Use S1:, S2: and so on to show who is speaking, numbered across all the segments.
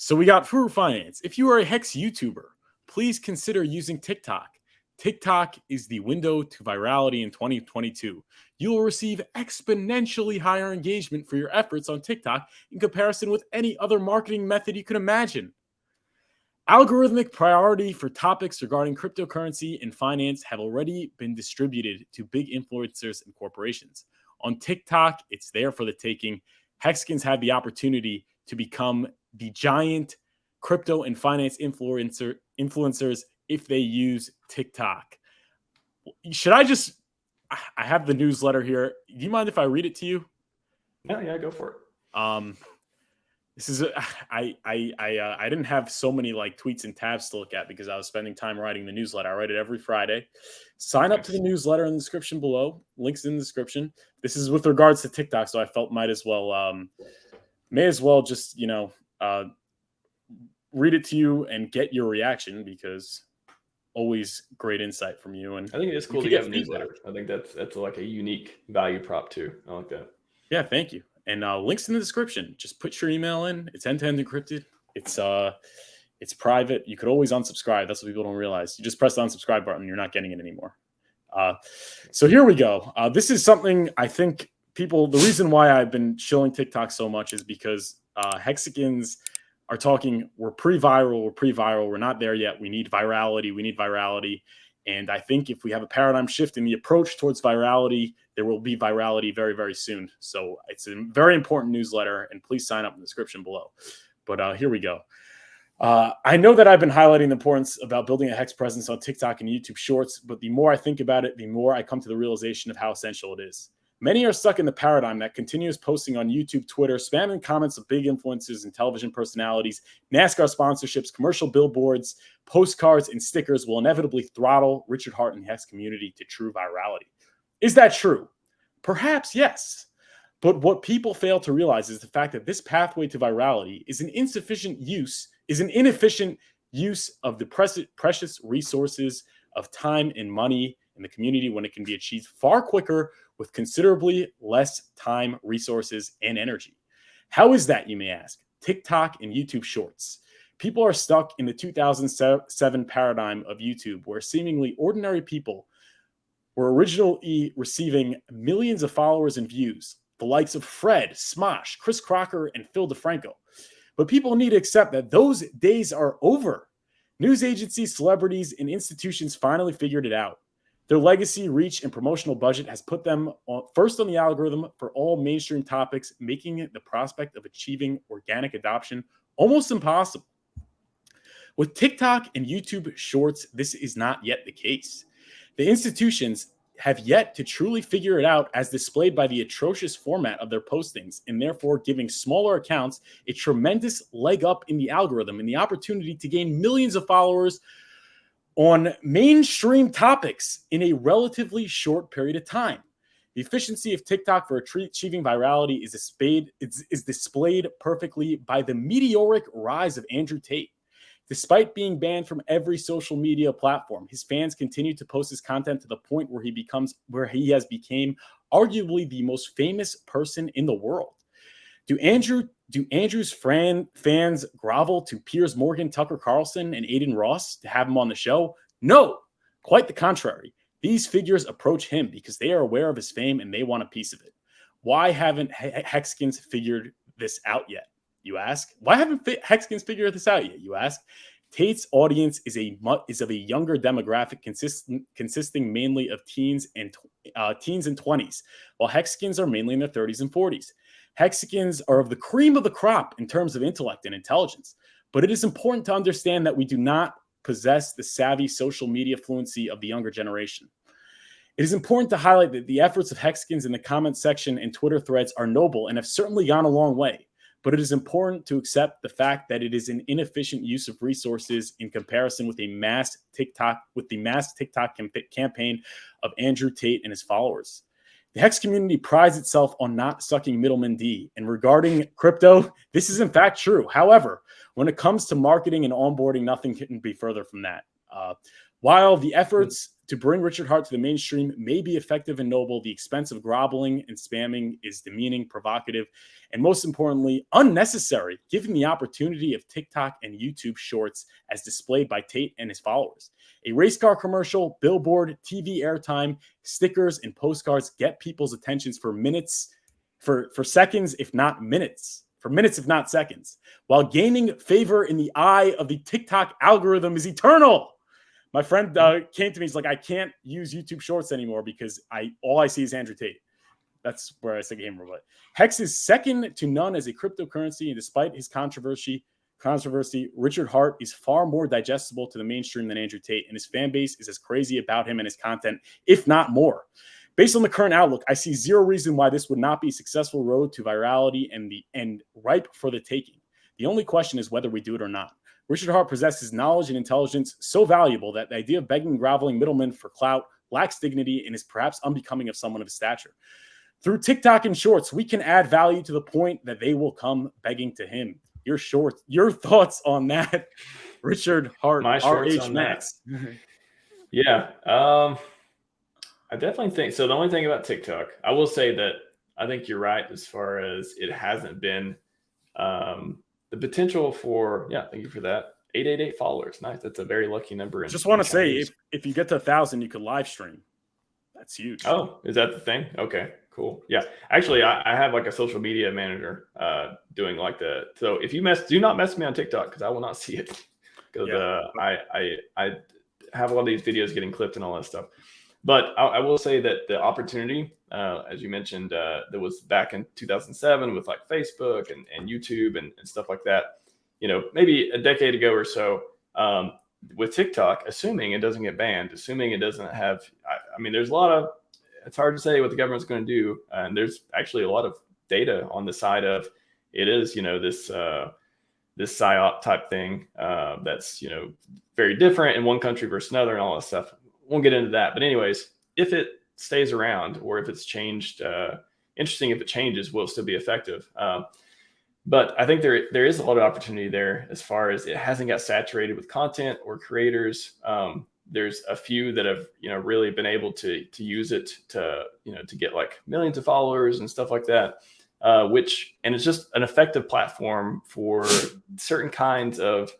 S1: So we got Furu Finance. If you are a Hex YouTuber, please consider using TikTok. TikTok is the window to virality in 2022. You will receive exponentially higher engagement for your efforts on TikTok in comparison with any other marketing method you can imagine. Algorithmic priority for topics regarding cryptocurrency and finance have already been distributed to big influencers and corporations. On TikTok, it's there for the taking. Hexkins had the opportunity to become the giant crypto and finance influencers if they use TikTok. I have the newsletter here. Do you mind if I read it to you?
S2: Yeah, go for it.
S1: This is I didn't have so many like tweets and tabs to look at because I was spending time writing the newsletter. I write it every Friday. Sign up to the newsletter in the description below. Links in the description. This is with regards to TikTok, so I felt may as well just read it to you and get your reaction because always great insight from you. And
S2: I think it's cool to get a newsletter. I think that's like a unique value prop too. I like that.
S1: Yeah, thank you. And links in the description. Just put your email in. It's end-to-end encrypted. It's private. You could always unsubscribe. That's what people don't realize. You just press the unsubscribe button. You're not getting it anymore. So here we go. This is something I think the reason why I've been shilling TikTok so much is because Hexicans are talking, we're pre-viral. We're not there yet. We need virality. And I think if we have a paradigm shift in the approach towards virality, there will be virality very, very soon. So it's a very important newsletter, and please sign up in the description below. But here we go. I know that I've been highlighting the importance about building a Hex presence on TikTok and YouTube Shorts, but the more I think about it, the more I come to the realization of how essential it is. Many are stuck in the paradigm that continuous posting on YouTube, Twitter, spamming comments of big influencers and television personalities, NASCAR sponsorships, commercial billboards, postcards, and stickers will inevitably throttle Richard Hart and the Hex community to true virality. Is that true? Perhaps yes. But what people fail to realize is the fact that this pathway to virality is an inefficient use of the precious resources of time and money in the community when it can be achieved far quicker with considerably less time, resources, and energy. How is that, you may ask? TikTok and YouTube Shorts. People are stuck in the 2007 paradigm of YouTube, where seemingly ordinary people were originally receiving millions of followers and views, the likes of Fred, Smosh, Chris Crocker, and Phil DeFranco. But people need to accept that those days are over. News agencies, celebrities, and institutions finally figured it out. Their legacy, reach, and promotional budget has put them first on the algorithm for all mainstream topics, making the prospect of achieving organic adoption almost impossible. With TikTok and YouTube Shorts, this is not yet the case. The institutions have yet to truly figure it out, as displayed by the atrocious format of their postings, and therefore giving smaller accounts a tremendous leg up in the algorithm and the opportunity to gain millions of followers on mainstream topics in a relatively short period of time. The efficiency of TikTok for achieving virality is displayed perfectly by the meteoric rise of Andrew Tate. Despite being banned from every social media platform, his fans continue to post his content to the point where he has become arguably the most famous person in the world. Do Andrew's fans grovel to Piers Morgan, Tucker Carlson, and Aiden Ross to have him on the show? No, quite the contrary. These figures approach him because they are aware of his fame and they want a piece of it. Why haven't Hexkins figured this out yet, you ask? Why haven't Hexkins figured this out yet, you ask? Tate's audience is of a younger demographic consisting mainly of teens and 20s, while Hexkins are mainly in their 30s and 40s. Hexicans are of the cream of the crop in terms of intellect and intelligence, but it is important to understand that we do not possess the savvy social media fluency of the younger generation. It is important to highlight that the efforts of Hexicans in the comment section and Twitter threads are noble and have certainly gone a long way, but it is important to accept the fact that it is an inefficient use of resources in comparison with the mass TikTok campaign of Andrew Tate and his followers. The Hex community prides itself on not sucking middleman D. And regarding crypto, this is in fact true. However, when it comes to marketing and onboarding, nothing can be further from that. While the efforts to bring Richard Hart to the mainstream may be effective and noble, the expense of groveling and spamming is demeaning, provocative, and most importantly, unnecessary, given the opportunity of TikTok and YouTube shorts as displayed by Tate and his followers. A race car commercial, billboard, TV airtime, stickers, and postcards get people's attentions for minutes, for seconds, if not minutes. For minutes, if not seconds. While gaining favor in the eye of the TikTok algorithm is eternal. My friend came to me. He's like, I can't use YouTube Shorts anymore because all I see is Andrew Tate. That's where I came from. But Hex is second to none as a cryptocurrency, and despite his controversy, Richard Hart is far more digestible to the mainstream than Andrew Tate, and his fan base is as crazy about him and his content, if not more. Based on the current outlook, I see zero reason why this would not be a successful road to virality and ripe for the taking. The only question is whether we do it or not. Richard Hart possesses knowledge and intelligence so valuable that the idea of begging and groveling middlemen for clout lacks dignity and is perhaps unbecoming of someone of his stature. Through TikTok and shorts, we can add value to the point that they will come begging to him. Your thoughts on that, Richard Hart,
S2: My shorts
S1: RH
S2: on
S1: Max.
S2: Yeah, I definitely think so. The only thing about TikTok, I will say that I think you're right as far as it hasn't been the potential for, thank you for that. 888 followers. Nice. That's a very lucky number.
S1: Just want to say, if you get to 1,000, you could live stream. That's huge.
S2: Oh, is that the thing? Okay, cool. Yeah. Actually, I have like a social media manager doing like so if you do not mess with me on TikTok because I will not see it because I have a lot of these videos getting clipped and all that stuff. But I will say that the opportunity, as you mentioned, that was back in 2007 with like Facebook and YouTube and stuff like that, maybe a decade ago or so, with TikTok, assuming it doesn't get banned, assuming it doesn't have, I mean, there's a lot of, it's hard to say what the government's going to do. And there's actually a lot of data on the side of it is, this PSYOP type thing that's, very different in one country versus another and all that stuff. Won't get into that. But anyways, if it stays around or if it's changed, interesting if it changes, will it still be effective? But I think there is a lot of opportunity there as far as it hasn't got saturated with content or creators. There's a few that have, really been able to use it to get like millions of followers and stuff like that, and it's just an effective platform for certain kinds of,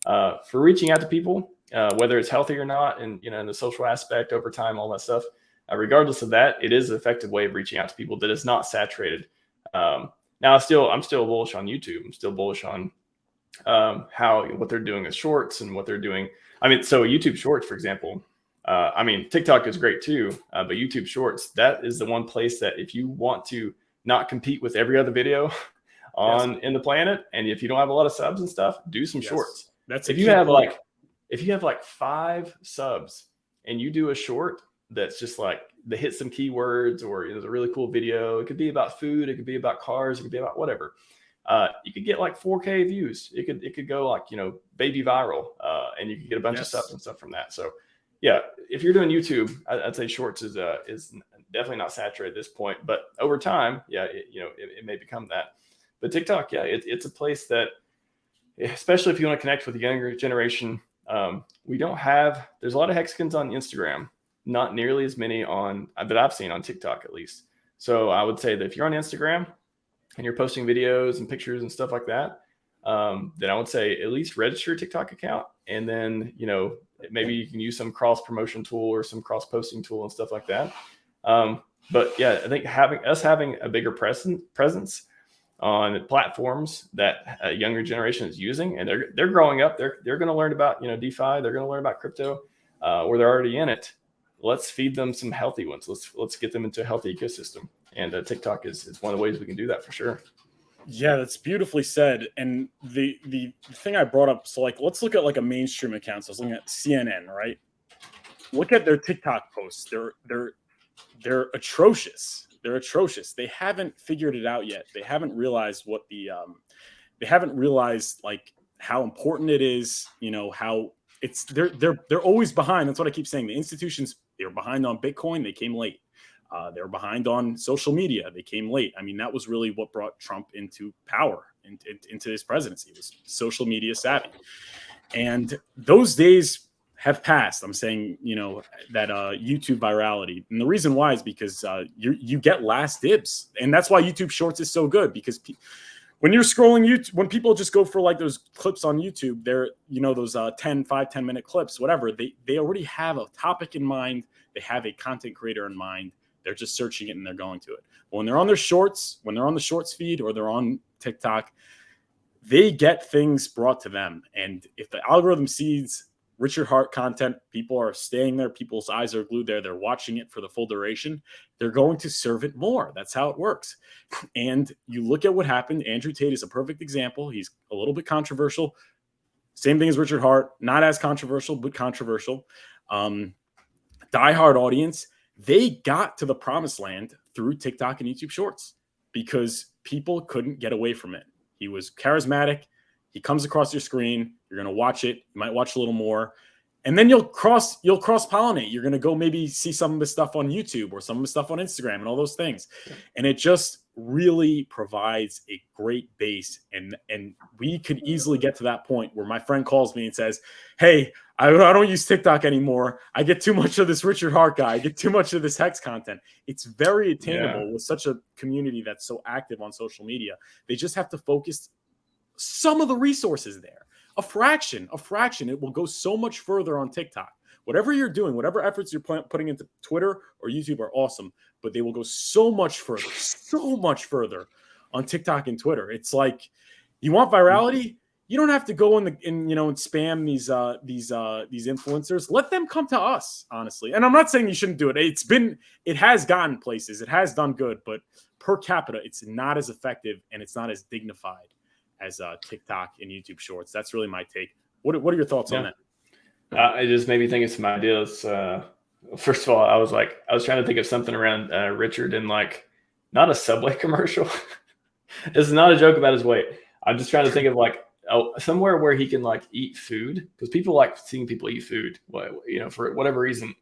S2: for reaching out to people. Whether it's healthy or not, and in the social aspect over time, all that stuff. Regardless of that, it is an effective way of reaching out to people that is not saturated. Now, I'm still bullish on YouTube. I'm still bullish on what they're doing with shorts and what they're doing. I mean, so YouTube Shorts, for example. TikTok is great too, but YouTube Shorts, that is the one place that if you want to not compete with every other video in the planet, and if you don't have a lot of subs and stuff, do some shorts. That's if you have like 5 subs and you do a short that's just like that hits some keywords or it's a really cool video. It could be about food. It could be about cars. It could be about whatever. You could get like 4K views. It could go like, baby viral and you could get a bunch of subs and stuff from that. So yeah, if you're doing YouTube, I'd say shorts is definitely not saturated at this point, but over time, it may become that. But TikTok, it's a place that, especially if you want to connect with the younger generation, there's a lot of Hexicans on Instagram, not nearly as many that I've seen on TikTok at least. So I would say that if you're on Instagram and you're posting videos and pictures and stuff like that, then I would say at least register a TikTok account. And then, maybe you can use some cross promotion tool or some cross posting tool and stuff like that. But yeah, I think having a bigger presence on platforms that a younger generation is using, and they're growing up, they're going to learn about DeFi, they're going to learn about crypto, or they're already in it. Let's feed them some healthy ones. Let's get them into a healthy ecosystem, and TikTok is one of the ways we can do that for sure.
S1: Yeah, that's beautifully said. And the thing I brought up, so like let's look at like a mainstream account. So I was looking at CNN, right? Look at their TikTok posts. They're atrocious. They're atrocious. They haven't figured it out yet. They haven't realized they haven't realized like how important it is, how it's they're always behind. That's what I keep saying. The institutions, they're behind on Bitcoin, they came late. They're behind on social media, they came late. I mean, that was really what brought Trump into power, into his presidency. It was social media savvy. And those days have passed. I'm saying, that YouTube virality. And the reason why is because you get last dibs. And that's why YouTube Shorts is so good, because when you're scrolling YouTube, when people just go for like those clips on YouTube, they're, those 10 minute clips, whatever, they already have a topic in mind. They have a content creator in mind. They're just searching it and they're going to it. But when they're on their shorts, when they're on the shorts feed or they're on TikTok, they get things brought to them. And if the algorithm sees Richard Hart content, people are staying there, people's eyes are glued there, they're watching it for the full duration, they're going to serve it more. That's how it works. And you look at what happened. Andrew Tate is a perfect example. He's a little bit controversial. Same thing as Richard Hart, not as controversial, but controversial. Diehard audience, they got to the promised land through TikTok and YouTube Shorts because people couldn't get away from it. He was charismatic. He comes across your screen. You're going to watch it. You might watch a little more. And then you'll cross-pollinate. You're going to go maybe see some of his stuff on YouTube or some of his stuff on Instagram and all those things. And it just really provides a great base. And we could easily get to that point where my friend calls me and says, hey, I don't use TikTok anymore. I get too much of this Richard Hart guy. I get too much of this Hex content. It's very attainable with such a community that's so active on social media. They just have to focus some of the resources there. A fraction, it will go so much further on TikTok. Whatever you're doing, whatever efforts you're putting into Twitter or YouTube are awesome, but they will go so much further on TikTok and Twitter. It's like, you want virality? You don't have to go and spam these influencers. Let them come to us, honestly. And I'm not saying you shouldn't do it. It has gotten places. It has done good, but per capita, it's not as effective and it's not as dignified as TikTok and YouTube Shorts. That's really my take. What are your thoughts on that?
S2: It just made me think of some ideas. First of all, I was trying to think of something around Richard and like not a Subway commercial. This is not a joke about his weight. I'm just trying to think of like somewhere where he can like eat food, because people like seeing people eat food, for whatever reason.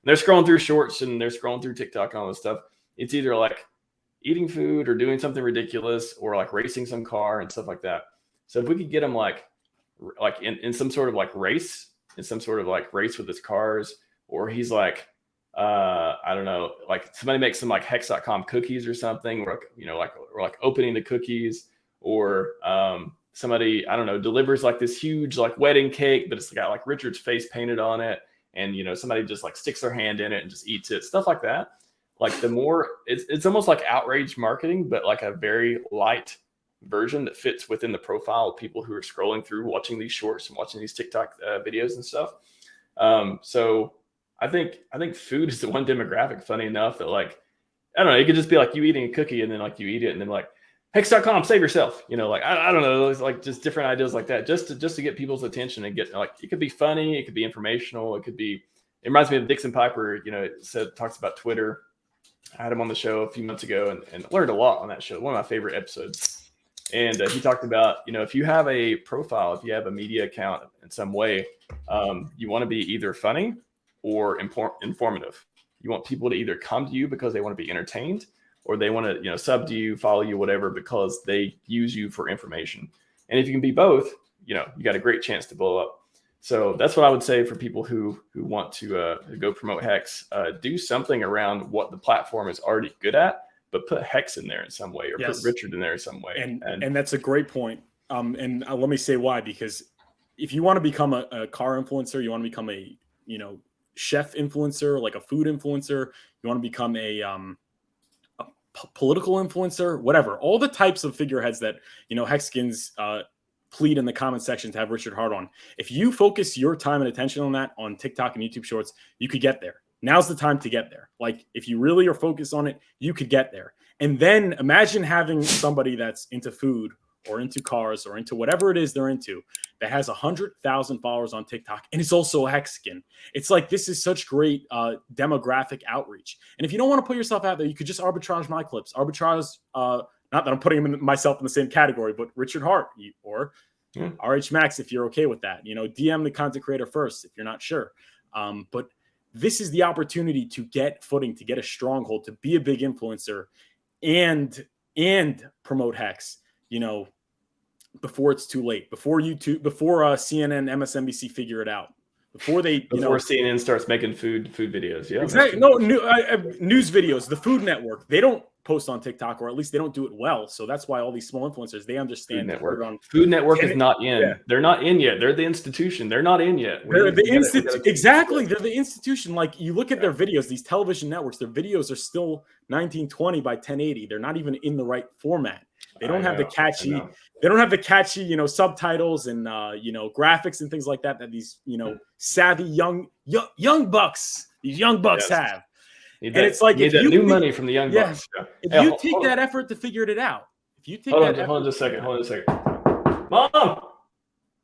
S2: They're scrolling through shorts and they're scrolling through TikTok and all this stuff. It's either like eating food or doing something ridiculous or like racing some car and stuff like that. So if we could get him like in some sort of like race, race with his cars, or he's like, I don't know, like somebody makes some like hex.com cookies or something, or like opening the cookies, or somebody, I don't know, delivers like this huge like wedding cake, but it's got like Richard's face painted on it. And, somebody just like sticks their hand in it and just eats it, stuff like that. Like the more it's almost like outrage marketing, but like a very light version that fits within the profile of people who are scrolling through, watching these shorts and watching these TikTok videos and stuff. So I think food is the one demographic, funny enough, that like, I don't know, it could just be like you eating a cookie and then like you eat it and then like Hex.com, save yourself, like, I don't know, it's like just different ideas like that, just to get people's attention and get like, it could be funny, it could be informational, it reminds me of Dixon Piper, talks about Twitter. I had him on the show a few months ago and learned a lot on that show. One of my favorite episodes. And he talked about, if you have a profile, if you have a media account in some way, you want to be either funny or informative. You want people to either come to you because they want to be entertained, or they want to, sub to you, follow you, whatever, because they use you for information. And if you can be both, you got a great chance to blow up. So that's what I would say for people who want to go promote Hex. Do something around what the platform is already good at, but put Hex in there in some way, or put Richard in there in some way.
S1: And that's a great point. And let me say why, because if you want to become a car influencer, you want to become a chef influencer, like a food influencer, you want to become a political influencer, whatever, all the types of figureheads that Hexkins plead in the comment section to have Richard Hart on. If you focus your time and attention on that on TikTok and YouTube Shorts, you could get there. Now's the time to get there. Like, if you really are focused on it, you could get there. And then imagine having somebody that's into food or into cars or into whatever it is they're into that has 100,000 followers on TikTok and it's also a Hexkin. It's like, this is such great demographic outreach. And if you don't want to put yourself out there, you could just arbitrage my clips. Arbitrage, not that I'm putting myself in the same category, but Richard Hart or RH Max, if you're okay with that. DM the content creator first if you're not sure. But this is the opportunity to get footing, to get a stronghold, to be a big influencer and promote Hex, before it's too late, before YouTube, before CNN, MSNBC figure it out. before they,
S2: before CNN starts making food videos. Yeah,
S1: exactly. No, news videos. The Food Network, they don't post on TikTok, or at least they don't do it well. So that's why all these small influencers, they understand.
S2: Food Network is not in. Yeah. They're not in yet. They're the institution. They're not in yet.
S1: They're the institution. Exactly. They're the institution. Like, you look at their videos, these television networks, their videos are still 1920 by 1080. They're not even in the right format. They don't have the catchy. They don't have the catchy, subtitles and graphics and things like that these savvy young bucks, these young bucks have. And it's like,
S2: if you new money from the young bucks. Yeah.
S1: If you take that effort to figure it out, if you take
S2: hold on just a second. Mom,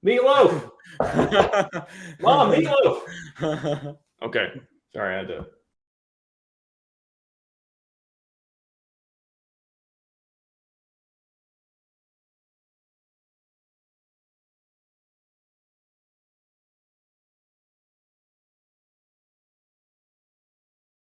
S2: meatloaf. Mom, meatloaf. Okay, sorry, I had to